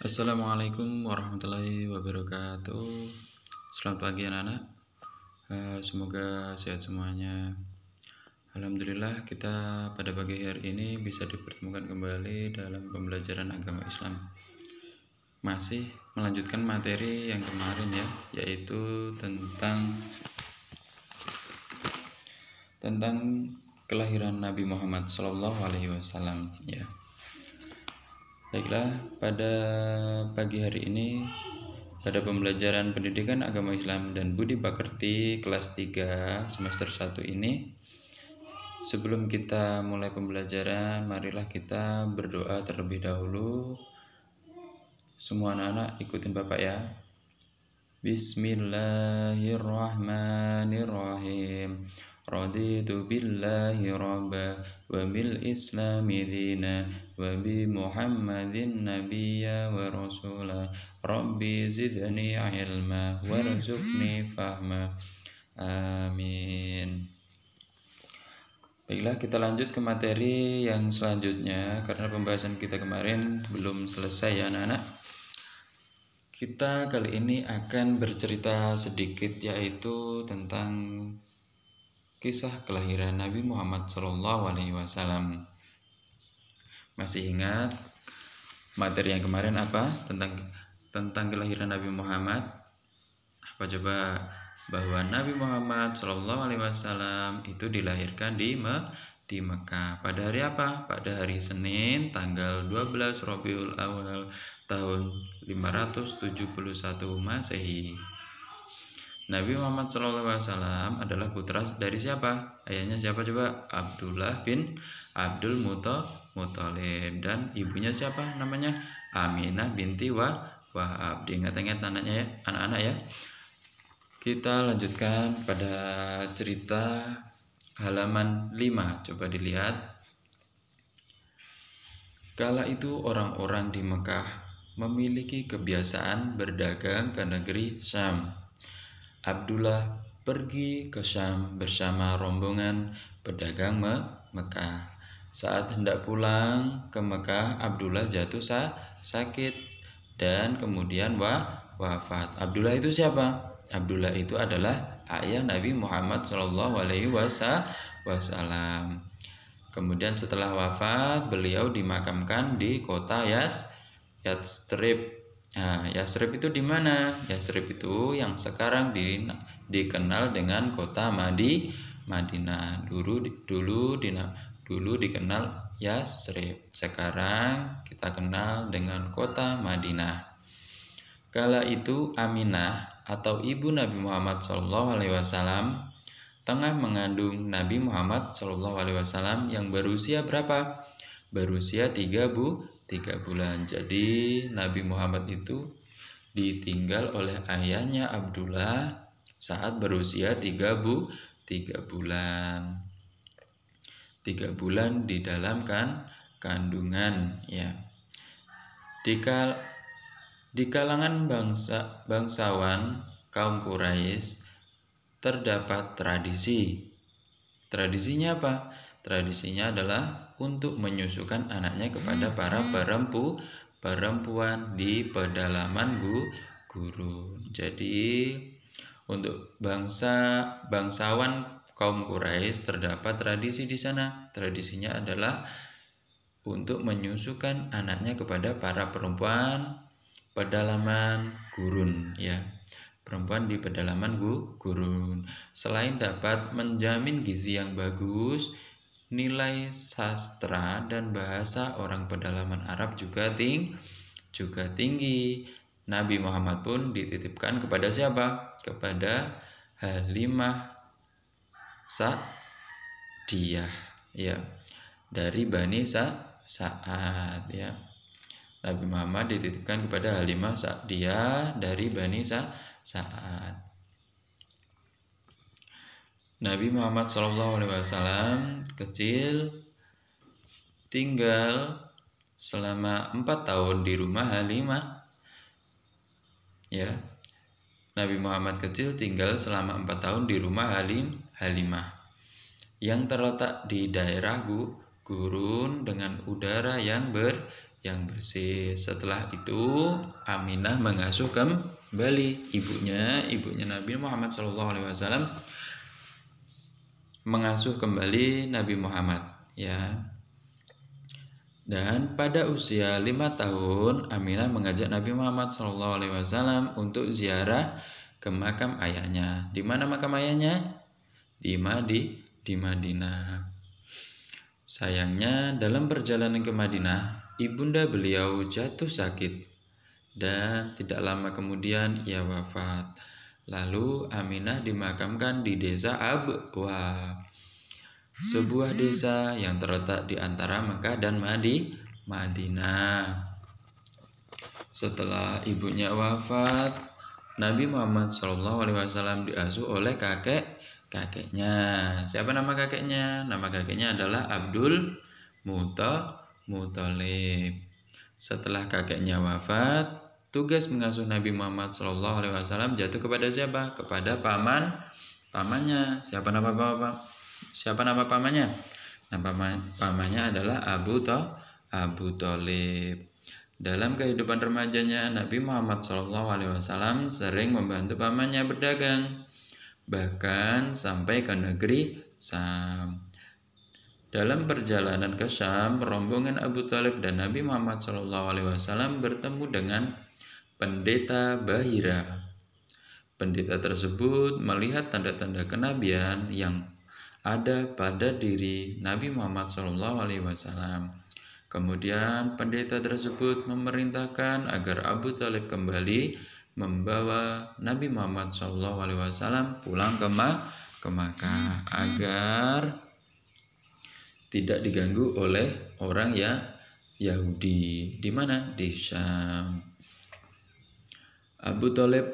Assalamualaikum warahmatullahi wabarakatuh. Selamat pagi anak-anak. Semoga sehat semuanya. Alhamdulillah kita pada pagi hari ini bisa dipertemukan kembali dalam pembelajaran agama Islam. Masih melanjutkan materi yang kemarin ya, yaitu tentang kelahiran Nabi Muhammad SAW ya. Baiklah, pada pagi hari ini pada pembelajaran pendidikan agama Islam dan budi pekerti kelas 3 semester 1 ini, sebelum kita mulai pembelajaran, marilah kita berdoa terlebih dahulu. Semua anak-anak ikutin Bapak ya. Bismillahirrahmanirrahim. Raditu billahi rabba wa bil islami dina wa bi muhammadin nabiyya wa rasula rabbi zidni ilma warzuqni fahma amin. Baiklah, kita lanjut ke materi yang selanjutnya karena pembahasan kita kemarin belum selesai ya anak-anak. Kita kali ini akan bercerita sedikit, yaitu tentang kisah kelahiran Nabi Muhammad SAW. Masih ingat materi yang kemarin apa? Tentang kelahiran Nabi Muhammad. Apa coba? Bahwa Nabi Muhammad SAW itu dilahirkan di Mekah. Pada hari apa? Pada hari Senin tanggal 12 Rabiul Awal tahun 571 Masehi. Nabi Muhammad SAW adalah putra dari siapa? Ayahnya siapa coba? Abdullah bin Abdul Muthalib. Dan ibunya siapa namanya? Aminah binti Wahab. Diingat-ingat anaknya ya, anak-anak ya. Kita lanjutkan pada cerita halaman 5. Coba dilihat. Kala itu orang-orang di Mekah memiliki kebiasaan berdagang ke negeri Syam. Abdullah pergi ke Syam bersama rombongan pedagang Mekah. Saat hendak pulang ke Mekah, Abdullah jatuh sakit dan kemudian wafat. Abdullah itu siapa? Abdullah itu adalah ayah Nabi Muhammad SAW. Kemudian setelah wafat, beliau dimakamkan di kota Yatsrib. Nah, Yatsrib itu di mana? Yatsrib itu yang sekarang dikenal dengan kota Madinah. Dulu dikenal Yatsrib. Sekarang kita kenal dengan kota Madinah. Kala itu Aminah atau ibu Nabi Muhammad SAW tengah mengandung Nabi Muhammad SAW yang berusia berapa? Berusia 3 bulan. Jadi Nabi Muhammad itu ditinggal oleh ayahnya Abdullah saat berusia 3 bulan. 3 bulan di dalam kandungan ya. Di kalangan bangsawan kaum Quraisy terdapat tradisi. Tradisinya apa? Tradisinya adalah untuk menyusukan anaknya kepada para perempuan di pedalaman gurun. Jadi untuk bangsawan kaum Quraisy terdapat tradisi di sana. Tradisinya adalah untuk menyusukan anaknya kepada para perempuan pedalaman gurun ya. Perempuan di pedalaman gurun. Selain dapat menjamin gizi yang bagus, nilai sastra dan bahasa orang pedalaman Arab juga tinggi. Nabi Muhammad pun dititipkan kepada siapa? Kepada Halimah Sa'diyah ya, dari Bani Sa'ad ya. Nabi Muhammad dititipkan kepada Halimah Sa'diyah dari Bani Sa'ad. Nabi Muhammad SAW kecil tinggal selama 4 tahun di rumah Halimah ya. Nabi Muhammad kecil tinggal selama 4 tahun di rumah Halimah yang terletak di daerah gurun dengan udara yang yang bersih. Setelah itu Aminah mengasuh kembali ibunya Nabi Muhammad SAW, mengasuh kembali Nabi Muhammad, ya. Dan pada usia 5 tahun Aminah mengajak Nabi Muhammad SAW untuk ziarah ke makam ayahnya. Di mana makam ayahnya? Di Madinah. Sayangnya dalam perjalanan ke Madinah, ibunda beliau jatuh sakit dan tidak lama kemudian ia wafat. Lalu Aminah dimakamkan di desa Abwa, sebuah desa yang terletak di antara Mekah dan Madinah. Setelah ibunya wafat, Nabi Muhammad SAW diasuh oleh kakeknya. Siapa nama kakeknya? Nama kakeknya adalah Abdul Muthalib. Setelah kakeknya wafat, tugas mengasuh Nabi Muhammad SAW jatuh kepada siapa? Kepada pamannya. Siapa nama pamannya? Nama pamannya adalah Abu Thalib. Dalam kehidupan remajanya, Nabi Muhammad SAW sering membantu pamannya berdagang, bahkan sampai ke negeri Syam. Dalam perjalanan ke Syam, rombongan Abu Thalib dan Nabi Muhammad SAW bertemu dengan pendeta Bahira. Pendeta tersebut melihat tanda-tanda kenabian yang ada pada diri Nabi Muhammad SAW. Kemudian pendeta tersebut memerintahkan agar Abu Thalib kembali membawa Nabi Muhammad SAW pulang ke Makkah agar tidak diganggu oleh orang Yahudi. Di mana? Di Syam. Abu Thalib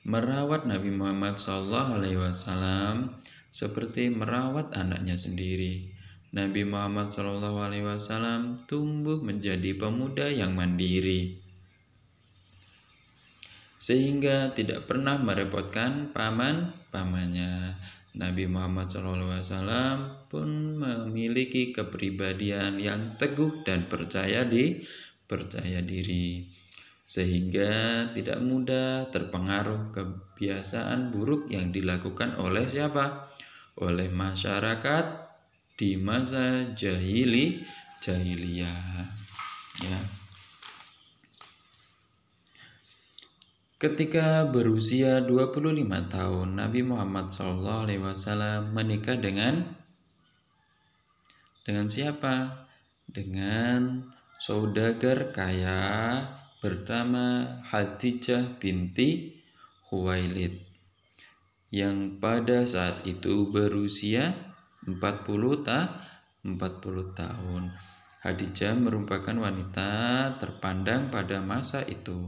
merawat Nabi Muhammad SAW seperti merawat anaknya sendiri. Nabi Muhammad SAW tumbuh menjadi pemuda yang mandiri, sehingga tidak pernah merepotkan pamannya. Nabi Muhammad SAW pun memiliki kepribadian yang teguh dan percaya diri, sehingga tidak mudah terpengaruh kebiasaan buruk yang dilakukan oleh siapa? Oleh masyarakat di masa jahiliyah, ya. Ketika berusia 25 tahun, Nabi Muhammad SAW menikah dengan siapa? Dengan saudagar kaya bernama Khadijah binti Khuwailid, yang pada saat itu berusia 40 tahun. Khadijah merupakan wanita terpandang pada masa itu.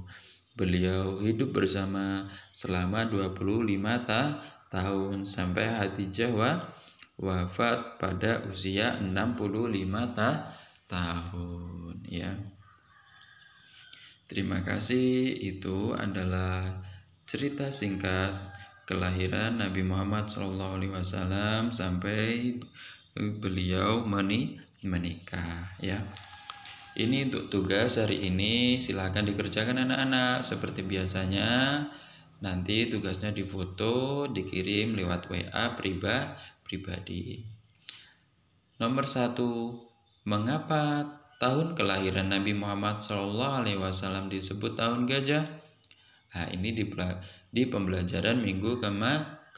Beliau hidup bersama selama 25 tahun sampai Khadijah wafat pada usia 65 tahun, ya. Terima kasih. Itu adalah cerita singkat kelahiran Nabi Muhammad SAW sampai beliau menikah, ya. Ini untuk tugas hari ini, silakan dikerjakan anak-anak seperti biasanya. Nanti tugasnya difoto, dikirim lewat WA pribadi. Nomor 1, mengapa tahun kelahiran Nabi Muhammad SAW disebut tahun gajah? Nah, ini di pembelajaran minggu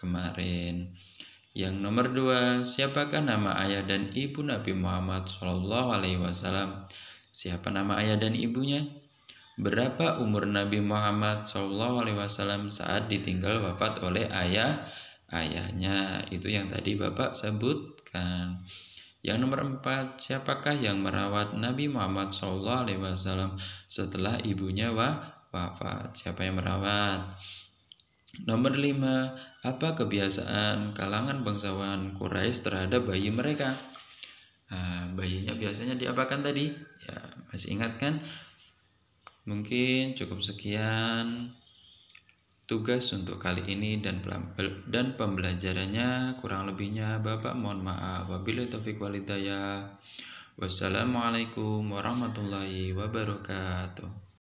kemarin. Yang nomor 2, siapakah nama ayah dan ibu Nabi Muhammad SAW? Siapa nama ayah dan ibunya? Berapa umur Nabi Muhammad SAW saat ditinggal wafat oleh ayahnya? Itu yang tadi Bapak sebutkan. Yang nomor 4, siapakah yang merawat Nabi Muhammad SAW setelah ibunya wafat? Siapa yang merawat? Nomor 5, apa kebiasaan kalangan bangsawan Quraisy terhadap bayi mereka? Bayinya biasanya diapakan tadi? Ya, masih ingat kan? Mungkin cukup sekian tugas untuk kali ini dan pembelajarannya. Kurang lebihnya Bapak mohon maaf. Wabillahi taufiq wal hidayah. Wassalamualaikum warahmatullahi wabarakatuh.